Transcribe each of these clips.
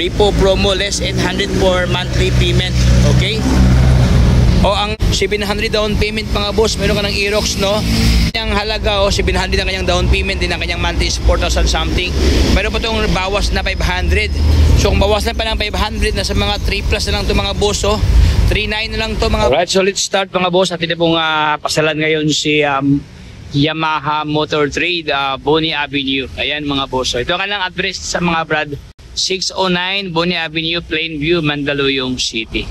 Repo promo, less 800 for monthly payment. Okay? O ang 700 down payment mga boss, meron ka ng Aerox, no? Ang halaga 700 ang kanyang down payment, din ang kanyang monthly is 4,000 something. Meron pa itong bawas na 500. So kung bawas na pa ng 500, nasa mga 3 plus na lang ito mga boss, 3.9 na lang to mga. Alright, so let's start mga boss. At ito pong pasalan ngayon si Yamaha Motor Trade, Bonnie Avenue. Ayan mga boss. So ito ka lang address sa mga brad, 609 Bonnie Avenue, Plainview, Mandaluyong City.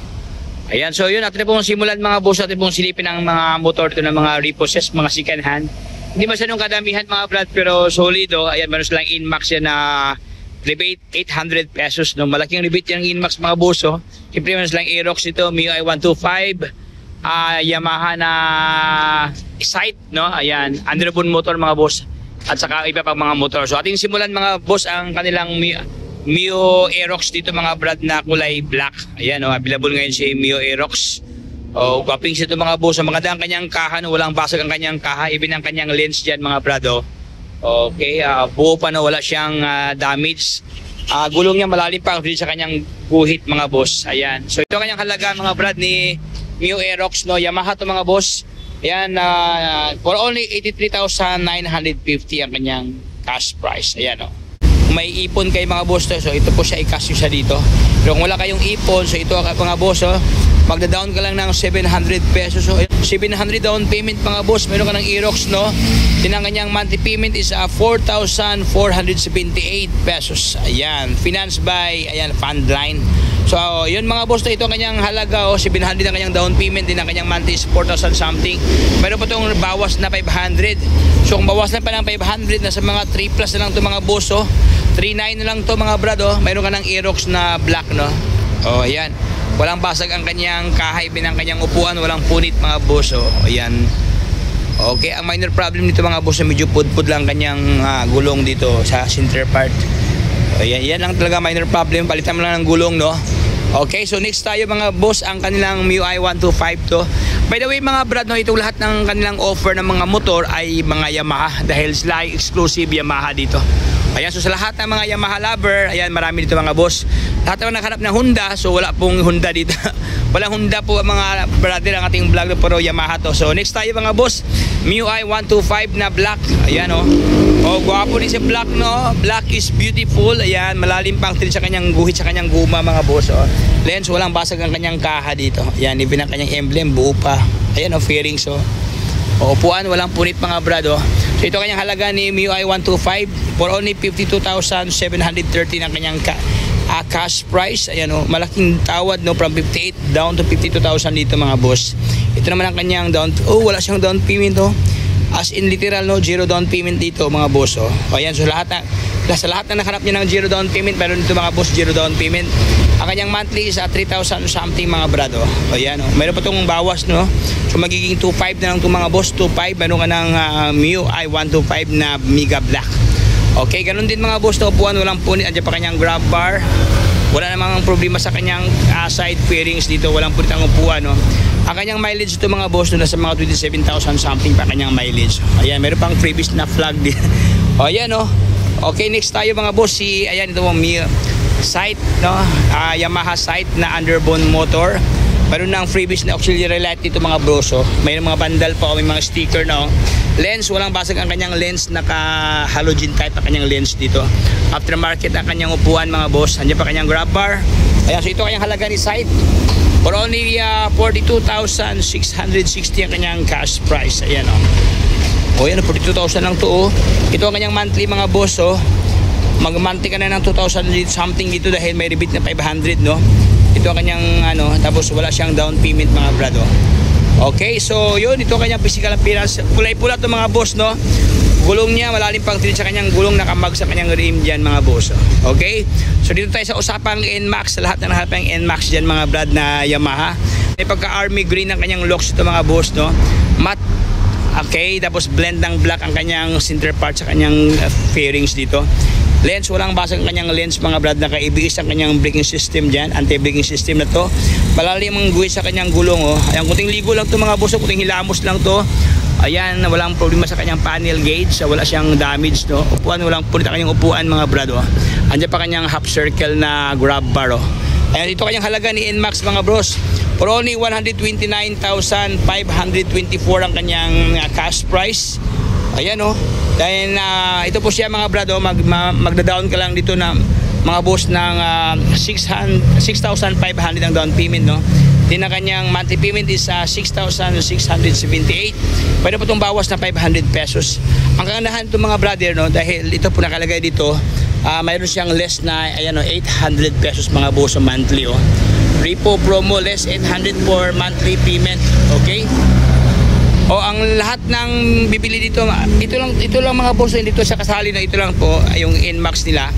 Ayan, so yun, atin pong simulan mga boss, atin pong silipin ang mga motor ito ng mga repossess, mga second hand. Hindi masyadong kadamihan mga brad, pero solido. Ayan, meron silang Inmax yan na rebate 800 pesos. No? Malaking rebate yung Inmax mga boss. Siyempre meron silang Aerox ito, MIUI 125, Yamaha na Excite, no? Ayan, underbone motor mga boss, at saka iba pang mga motor. So ating simulan mga boss ang kanilang Mio Aerox dito mga brad na kulay black. Ayan, available ngayon si Mio Aerox. Guwaping ito mga boss. Maganda ang kanyang kaha, no? Walang basag ang kanyang kaha, even ang kanyang lens dyan mga brad. Okay, buo pa, no? Wala siyang damage. Gulong niya malalim pa sa kanyang guhit mga boss. Ayan, so ito kanyang halaga mga brad ni Mio Aerox, no? Yamaha to mga boss. Ayan, for only 83,950 ang kanyang cash price. Ayan, may ipon kay mga boss to, so ito po siya i-cash siya dito. Pero kung wala kayong ipon, so ito mga boss, magda-down ka lang ng 700 pesos. So 700 down payment mga boss, meron ka ng Aerox, no? Ang kanyang monthly payment is 4,478 pesos. Ayan, financed by Fundline. So yun mga boss, ito ang kanyang halaga, 700 ang kanyang down payment, din ang kanyang monthly is 4,000 something. Meron pa itong bawas na 500. So kung bawas na pa ng 500, nasa mga 3 plus na lang ito mga boss. 3.9 na lang to mga brad. Mayroon ka ng Aerox na black, no? Ayan, walang basag ang kanyang kahay, ang kanyang upuan, walang punit mga boss. Ayan. Okay, ang minor problem nito mga boss, medyo pudpud lang kanyang gulong dito sa center part. Ayan, yan lang talaga minor problem, palitan mo lang ng gulong, no? Okay, so next tayo mga boss, ang kanilang MIUI 125 to. By the way mga brad, no, itong lahat ng kanilang offer ng mga motor ay mga Yamaha, dahil sila ay exclusive Yamaha dito. Ayan, so sa lahat ng mga Yamaha lover, ayan, marami dito mga boss. Lahat naman nakahanap ng Honda, so wala pong Honda dito. Walang Honda po mga brother ang ating vlog, pero Yamaha to. So next tayo mga boss, MIUI 125 na black. Ayan, gwapo din si black, no? Black is beautiful. Ayan, malalim pang tin sa kanyang guhit, sa kanyang guma mga boss. Lens, walang basag ang kanyang kaha dito. Ayan, even ang kanyang emblem, buo pa. Ayan, fairings, upuan, walang punit mga brado. So ito kanyang halaga ni MIUI 125 for only 52,730 ang kanyang cash price. Ayan, malaking tawad, no, from 58 down to 52,000 dito mga boss. Ito naman ang kanyang down, wala siyang down payment, as in literal, no, zero down payment dito mga boss. Ayan, so sa lahat na nakanap niya ng zero down payment, pero dito mga boss, zero down payment. Ang kanyang monthly is 3,000 something mga brado. Ayan, meron pa itong bawas, no? So magiging 2.5 na lang itong mga boss, 2.5. Meron ka ng MIUI 125 na Mega Black. Okay, ganun din mga boss, upuan, walang punit. Andiyan pa kanyang grab bar. Wala namang problema sa kanyang side fairings dito, walang punit ang upuan, no? Ang kanyang mileage ito mga boss, nasa mga 27,000 something pa kanyang mileage. Ayan, meron pang freebies na flag din. Ayan, okay, next tayo mga boss, ayan, ito mo Sight, no? Yamaha Sight na underbone motor. Meron ng freebies na auxiliary light dito mga bros. Mayroon mga bandal pa, may mga sticker na. Lens, walang basag ang kanyang lens, naka halogen type ang kanyang lens dito. Aftermarket ang kanyang upuan mga boss. Andiyan pa kanyang grab bar. Ayan, so ito kanyang halaga ni Sight for only 42,660 ang kanyang cash price. Ayan, ayan, 42,000 lang to. Ito ang kanyang monthly mga boss. Mag-monthly ka na ng 2,000 something dito dahil may rebate na 500, no? Ito ang kanyang tapos wala siyang down payment mga brado. Okay, so yun, ito ang kanyang physical appearance. Kulay pula to mga boss, no? Gulong niya malalim pang tin sa kanyang gulong, nakamag sa kanyang rim diyan mga boss. Okay, so dito tayo sa usapang NMAX. Sa lahat na nahanap ng NMAX diyan mga brad na Yamaha, may pagka army green ang kanyang locks ito mga boss, no? Matte. Okay, tapos blend ng black ang kanyang center part sa kanyang fairings dito. Lens, walang basag ang kanyang lens mga brad, naka-ABS ang kanyang braking system dyan, anti-braking system na to. Malalim ang guhit sa kanyang gulong, Ayan, kunting ligo lang to mga boss, kunting hilamos lang to. Ayan, walang problema sa kanyang panel gauge, wala siyang damage, no? Upuan, walang punit ang kanyang upuan mga brad, Andiyan pa kanyang half circle na grab bar, oh. Ayan, ito kanyang halaga ni NMAX mga bros. For only 129,524 ang kanyang cash price. Ayan, oh. Dahil ito po siya mga brado, magda-down ka lang dito na mga boss ng 6,500 ang down payment, no. Din na kanyang monthly payment is 6,678. Pwede po itong bawas na 500 pesos. Ang kagandahan ito mga brother, no, dahil ito po nakalagay dito, mayroon siyang less na ayan, 800 pesos mga boss monthly, oh. Repo promo less 800 for monthly payment. Okay? O ang lahat ng bibili dito, ito lang mga boss, dito sa kasali na ito lang po yung NMAX nila.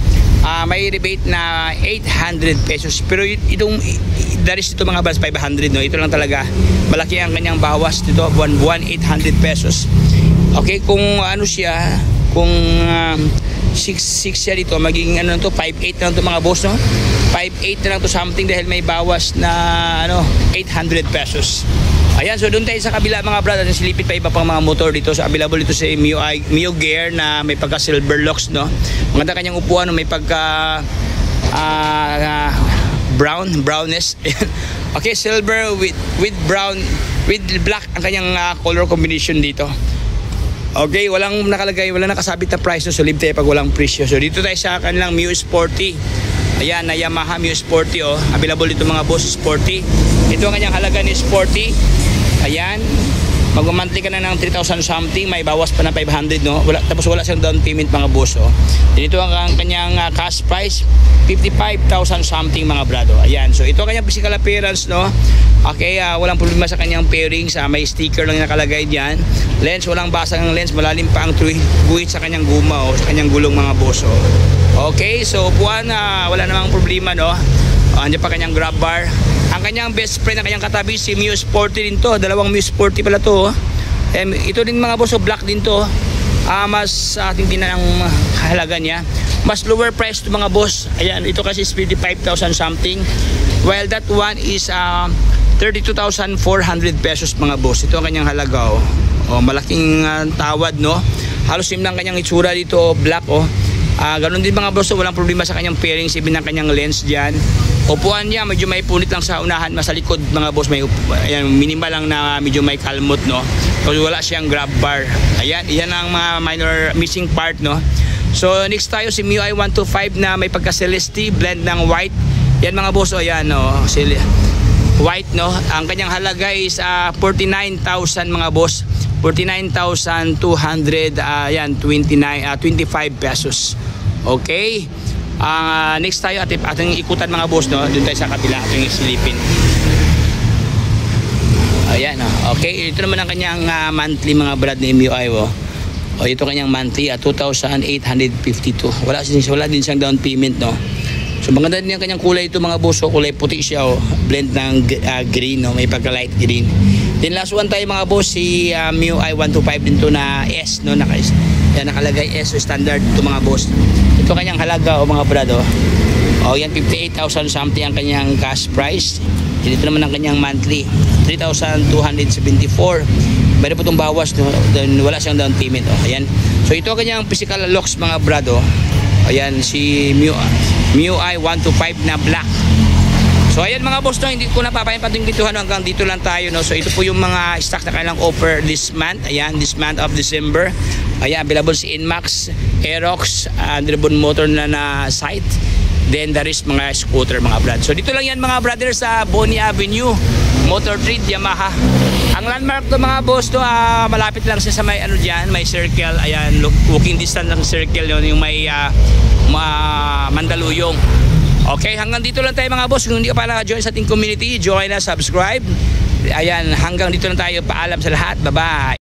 May rebate na 800 pesos. Pero itong daris ito mga boss 500, no. Ito lang talaga. Malaki ang kanyang bawas dito, buwan-buwan 800 pesos. Okay, kung ano siya, kung 6 siya dito, magiging ano to, 5.8 lang to mga boss, no. 5.8 na lang to something dahil may bawas na 800 pesos. Ayan, so doon tayo sa kabila mga brother, silipit pa iba pang mga motor dito. So available dito sa Mio Gear na may pagka silver locks, no. Maganda kanyang upuan, no? May pagka brownness. Okay, silver with brown with black ang kanyang color combination dito. Okay, walang nakalagay, walang nakasabit na price, no? So live tayo pag walang presyo. So dito tayo sa kanilang Mio Sporty. Ayan, na Yamaha Mio Sporty, oh. Available dito mga boss, Sporty. Ito ang kanyang halaga ni Sporty. Ayan, mag-monthly ka na ng 3,000 something, may bawas pa na 500, no. Tapos wala siyang down payment mga boss, oh. Dito ang kanyang cash price 55,000 something mga brado. Ayan, so ito ang kanyang physical appearance, no. Okay, walang problema sa kanyang pairings, may sticker lang nakalagay diyan. Lens, walang basag ang lens, malalim pa ang guhit sa kanyang guma, oh, sa kanyang gulong mga boss, oh. Okay, so upuan, wala namang problema, no. Andiyan pa kanyang grab bar. Ang kanyang best friend, ang kanyang katabi, si Mio Sporty din to. Dalawang Mio Sporty pala to, oh. Ito din mga boss, black din to. Mas ating din ang halaga niya. Mas lower price to mga boss. Ayan, ito kasi is 55,000 something. While that one is 32,400 pesos mga boss. Ito ang kanyang halaga, oh. Malaking tawad, no. Halos same lang kanyang itsura dito, black, oh. Ganun din mga boss, walang problema sa kanyang pairings, even ang kanyang lens dyan. Upuan niya, medyo may punit lang sa unahan, mas sa likod mga boss, may ayan, minimal lang na medyo may kalmot, no. Kasi wala siyang grab bar. Ayan, iyan ang mga minor missing part, no. So next tayo si MIUI 125 na may pagka Celeste blend ng white. Yan mga boss, ayan, no, white, no. Ang kanyang halaga is 49,000 mga boss. 49,200, ayan, 25 pesos. Okay. Next tayo ating ikutan mga boss, no. Doon tayo sa kabila, ating isilipin. Ayan, okay. Ito naman ang kanyang monthly mga brad ni MIUI, oh. Ito kanyang monthly 2,852. Wala din siyang down payment, no. So maganda din ang kanyang kulay ito mga boss, kulay puti siya, oh. Blend ng green, no. May pagka light green. Then last one tayo mga boss, si MIUI 125 din to na S, no. Yan, nakalagay S, so standard ito mga boss. Ito kanyang halaga, o mga brado. Yan, 58,000 something ang kanyang cash price. Dito naman ang kanyang monthly 3,274. Meron po itong bawas, no? Wala siyang down payment, oh. Ayan. So ito ang kanyang physical locks mga brado. Ayan, si MIUI 125 na black. So ayan mga boss, no, hindi ko na papapatingituhan, hanggang dito lang tayo, no. So ito po yung mga stock na kailang offer this month. Ayan, this month of December. Ayan, available si NMAX, Aerox, Andrebon Motor na site. Then there is mga scooter mga brad. So dito lang yan mga brother sa Bonnie Avenue, Motor Trade, Yamaha. Ang landmark to mga boss, to malapit lang siya sa may ano dyan, may circle. Ayan, walking distance ng circle yun, yung may Mandaluyong. Okay, hanggang dito lang tayo mga boss. Kung hindi ka pa naka-join sa ating community, join na, subscribe. Ayan, hanggang dito lang tayo. Paalam sa lahat. Bye-bye.